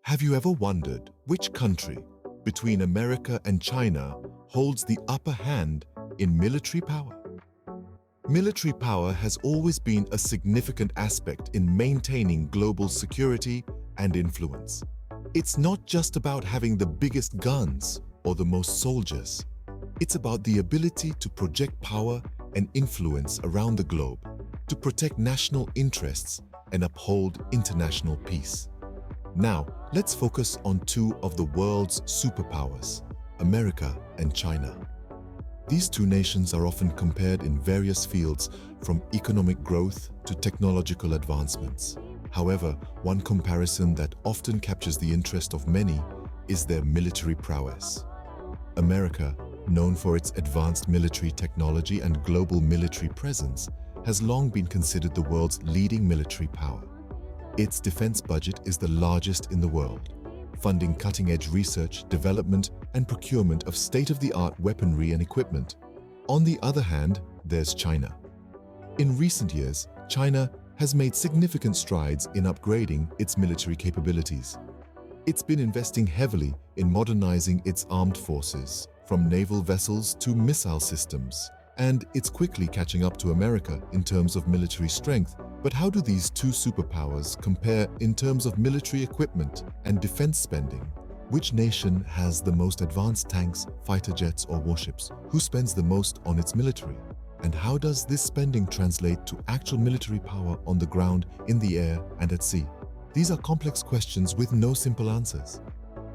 Have you ever wondered which country between America and China holds the upper hand in military power? Military power has always been a significant aspect in maintaining global security and influence. It's not just about having the biggest guns or the most soldiers. It's about the ability to project power and influence around the globe, to protect national interests and uphold international peace. Now, let's focus on two of the world's superpowers, America and China. These two nations are often compared in various fields, from economic growth to technological advancements. However, one comparison that often captures the interest of many is their military prowess. America, known for its advanced military technology and global military presence, has long been considered the world's leading military power. Its defense budget is the largest in the world, funding cutting-edge research, development, and procurement of state-of-the-art weaponry and equipment. On the other hand, there's China. In recent years, China has made significant strides in upgrading its military capabilities. It's been investing heavily in modernizing its armed forces, from naval vessels to missile systems, and it's quickly catching up to America in terms of military strength. But how do these two superpowers compare in terms of military equipment and defense spending? Which nation has the most advanced tanks, fighter jets, or warships? Who spends the most on its military? And how does this spending translate to actual military power on the ground, in the air, and at sea? These are complex questions with no simple answers.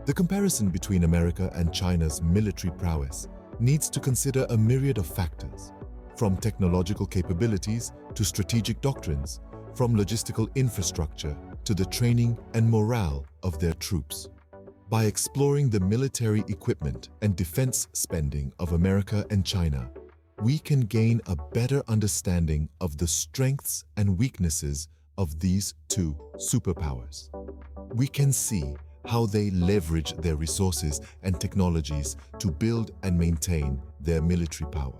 The comparison between America and China's military prowess needs to consider a myriad of factors, from technological capabilities to strategic doctrines, from logistical infrastructure to the training and morale of their troops. By exploring the military equipment and defense spending of America and China, we can gain a better understanding of the strengths and weaknesses of these two superpowers. We can see how they leverage their resources and technologies to build and maintain their military power.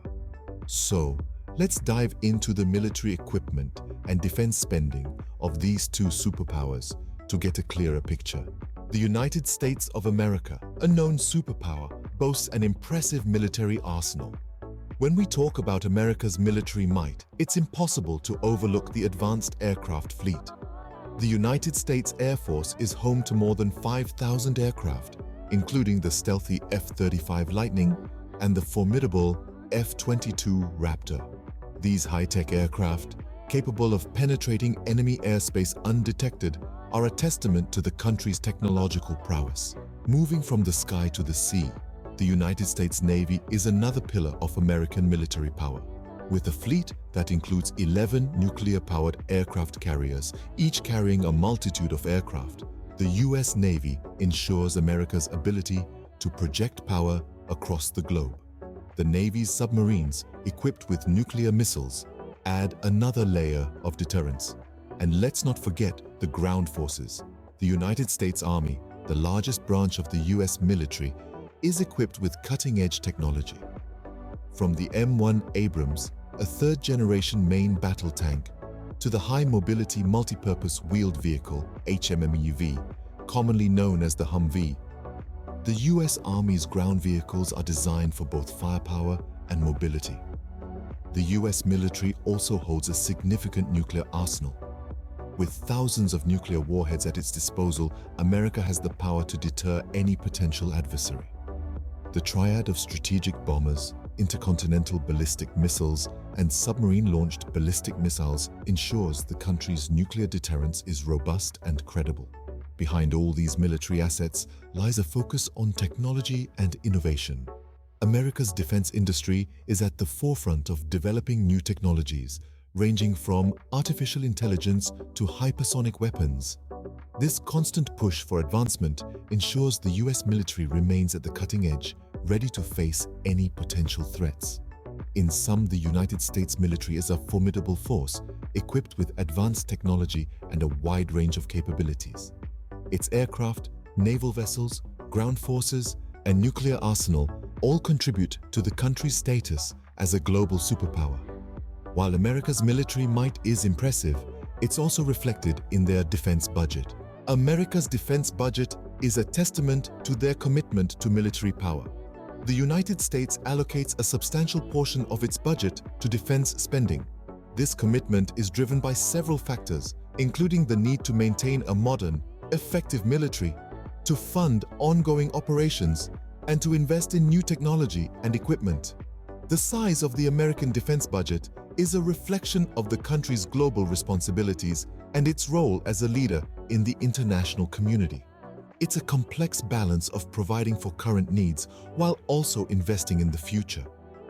So, let's dive into the military equipment and defense spending of these two superpowers to get a clearer picture. The United States of America, a known superpower, boasts an impressive military arsenal. When we talk about America's military might, it's impossible to overlook the advanced aircraft fleet. The United States Air Force is home to more than 5,000 aircraft, including the stealthy F-35 Lightning and the formidable F-22 Raptor. These high-tech aircraft, capable of penetrating enemy airspace undetected, are a testament to the country's technological prowess. Moving from the sky to the sea, the United States Navy is another pillar of American military power. With a fleet that includes 11 nuclear-powered aircraft carriers, each carrying a multitude of aircraft, the U.S. Navy ensures America's ability to project power across the globe. The Navy's submarines, equipped with nuclear missiles, add another layer of deterrence. And let's not forget the ground forces. The United States Army, the largest branch of the U.S. military, is equipped with cutting-edge technology. From the M1 Abrams, a third-generation main battle tank, to the high-mobility multi-purpose wheeled vehicle, HMMUV, commonly known as the Humvee, the U.S. Army's ground vehicles are designed for both firepower and mobility. The U.S. military also holds a significant nuclear arsenal. With thousands of nuclear warheads at its disposal, America has the power to deter any potential adversary. The triad of strategic bombers, intercontinental ballistic missiles, and submarine-launched ballistic missiles ensures the country's nuclear deterrence is robust and credible. Behind all these military assets lies a focus on technology and innovation. America's defense industry is at the forefront of developing new technologies, ranging from artificial intelligence to hypersonic weapons. This constant push for advancement ensures the U.S. military remains at the cutting edge, ready to face any potential threats. In sum, the United States military is a formidable force, equipped with advanced technology and a wide range of capabilities. Its aircraft, naval vessels, ground forces, and nuclear arsenal all contribute to the country's status as a global superpower. While America's military might is impressive, it's also reflected in their defense budget. America's defense budget is a testament to their commitment to military power. The United States allocates a substantial portion of its budget to defense spending. This commitment is driven by several factors, including the need to maintain a modern, effective military, to fund ongoing operations, and to invest in new technology and equipment. The size of the American defense budget is a reflection of the country's global responsibilities and its role as a leader in the international community. It's a complex balance of providing for current needs while also investing in the future.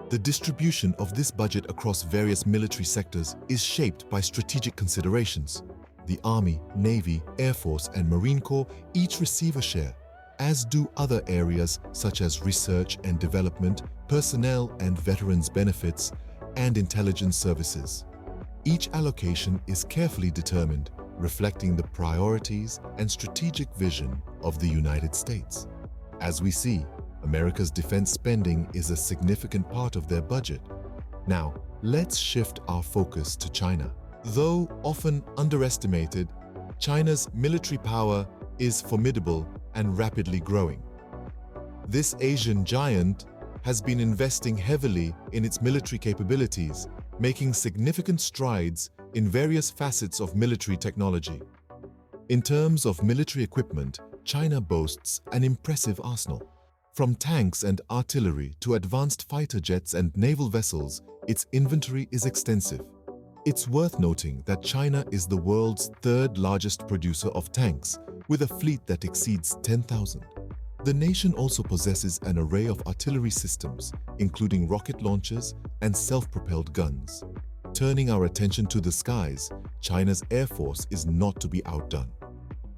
The distribution of this budget across various military sectors is shaped by strategic considerations. The Army, Navy, Air Force, and Marine Corps each receive a share, as do other areas such as research and development, personnel and veterans benefits, and intelligence services. Each allocation is carefully determined, reflecting the priorities and strategic vision of the United States. As we see, America's defense spending is a significant part of their budget. Now, let's shift our focus to China. Though often underestimated, China's military power is formidable and rapidly growing. This Asian giant has been investing heavily in its military capabilities, making significant strides in various facets of military technology. In terms of military equipment, China boasts an impressive arsenal. From tanks and artillery to advanced fighter jets and naval vessels, its inventory is extensive. It's worth noting that China is the world's third largest producer of tanks, with a fleet that exceeds 10,000. The nation also possesses an array of artillery systems, including rocket launchers and self-propelled guns. Turning our attention to the skies, China's Air Force is not to be outdone.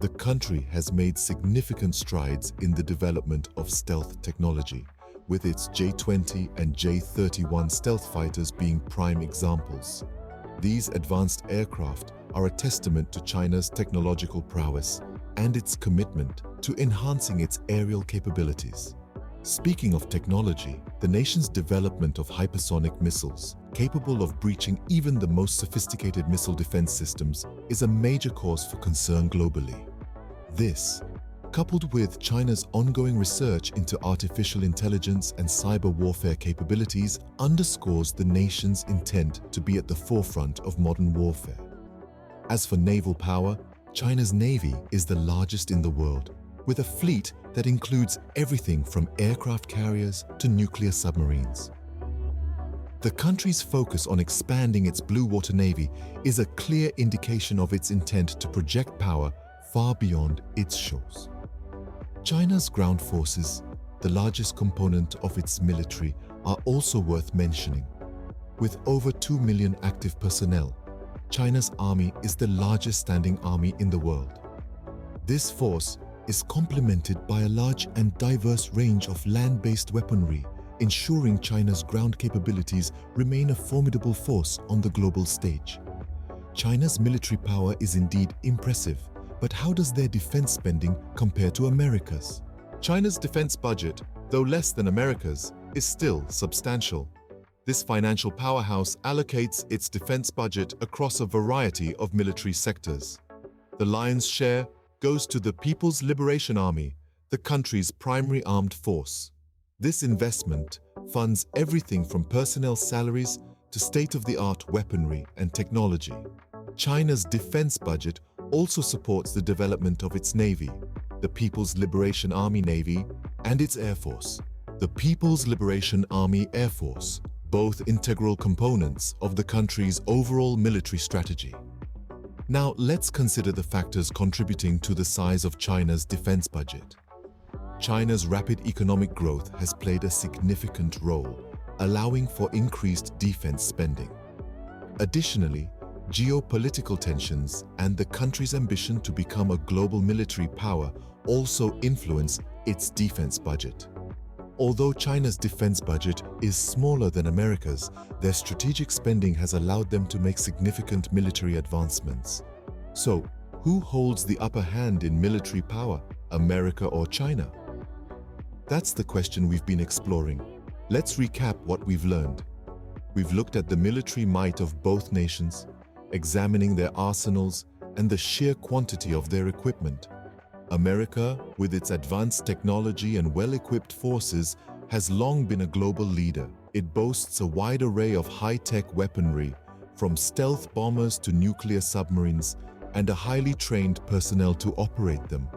The country has made significant strides in the development of stealth technology, with its J-20 and J-31 stealth fighters being prime examples. These advanced aircraft are a testament to China's technological prowess and its commitment to enhancing its aerial capabilities. Speaking of technology, the nation's development of hypersonic missiles, capable of breaching even the most sophisticated missile defense systems, is a major cause for concern globally. This, coupled with China's ongoing research into artificial intelligence and cyber warfare capabilities, underscores the nation's intent to be at the forefront of modern warfare. As for naval power, China's Navy is the largest in the world, with a fleet that includes everything from aircraft carriers to nuclear submarines. The country's focus on expanding its blue water navy is a clear indication of its intent to project power far beyond its shores. China's ground forces, the largest component of its military, are also worth mentioning. With over 2 million active personnel, China's army is the largest standing army in the world. This force is complemented by a large and diverse range of land-based weaponry, ensuring China's ground capabilities remain a formidable force on the global stage. China's military power is indeed impressive, but how does their defense spending compare to America's? China's defense budget, though less than America's, is still substantial. This financial powerhouse allocates its defense budget across a variety of military sectors. The lion's share goes to the People's Liberation Army, the country's primary armed force. This investment funds everything from personnel salaries to state-of-the-art weaponry and technology. China's defense budget also supports the development of its Navy, the People's Liberation Army Navy, and its Air Force, the People's Liberation Army Air Force, both integral components of the country's overall military strategy. Now, let's consider the factors contributing to the size of China's defense budget. China's rapid economic growth has played a significant role, allowing for increased defense spending. Additionally, geopolitical tensions and the country's ambition to become a global military power also influence its defense budget. Although China's defense budget is smaller than America's, their strategic spending has allowed them to make significant military advancements. So, who holds the upper hand in military power, America or China? That's the question we've been exploring. Let's recap what we've learned. We've looked at the military might of both nations, examining their arsenals and the sheer quantity of their equipment. America, with its advanced technology and well-equipped forces, has long been a global leader. It boasts a wide array of high-tech weaponry, from stealth bombers to nuclear submarines, and a highly trained personnel to operate them.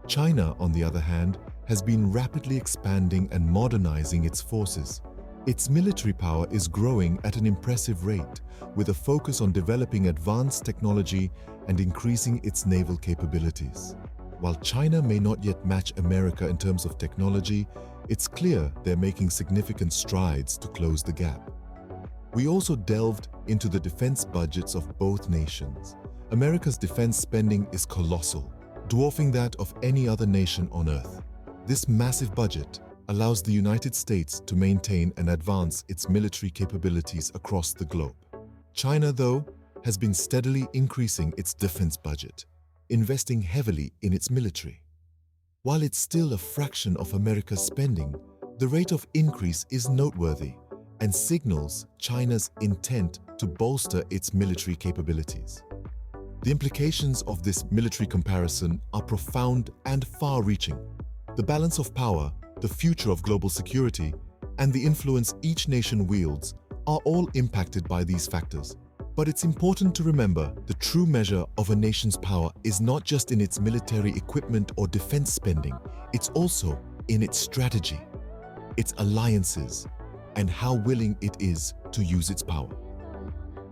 China, on the other hand, has been rapidly expanding and modernizing its forces. Its military power is growing at an impressive rate, with a focus on developing advanced technology and increasing its naval capabilities. While China may not yet match America in terms of technology, it's clear they're making significant strides to close the gap. We also delved into the defense budgets of both nations. America's defense spending is colossal, dwarfing that of any other nation on Earth. This massive budget allows the United States to maintain and advance its military capabilities across the globe. China, though, has been steadily increasing its defense budget, investing heavily in its military. While it's still a fraction of America's spending, the rate of increase is noteworthy and signals China's intent to bolster its military capabilities. The implications of this military comparison are profound and far-reaching. The balance of power, the future of global security, and the influence each nation wields are all impacted by these factors. But it's important to remember the true measure of a nation's power is not just in its military equipment or defense spending, it's also in its strategy, its alliances, and how willing it is to use its power.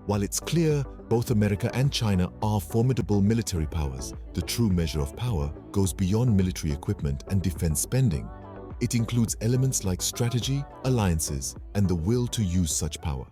While it's clear both America and China are formidable military powers, the true measure of power goes beyond military equipment and defense spending. It includes elements like strategy, alliances, and the will to use such power.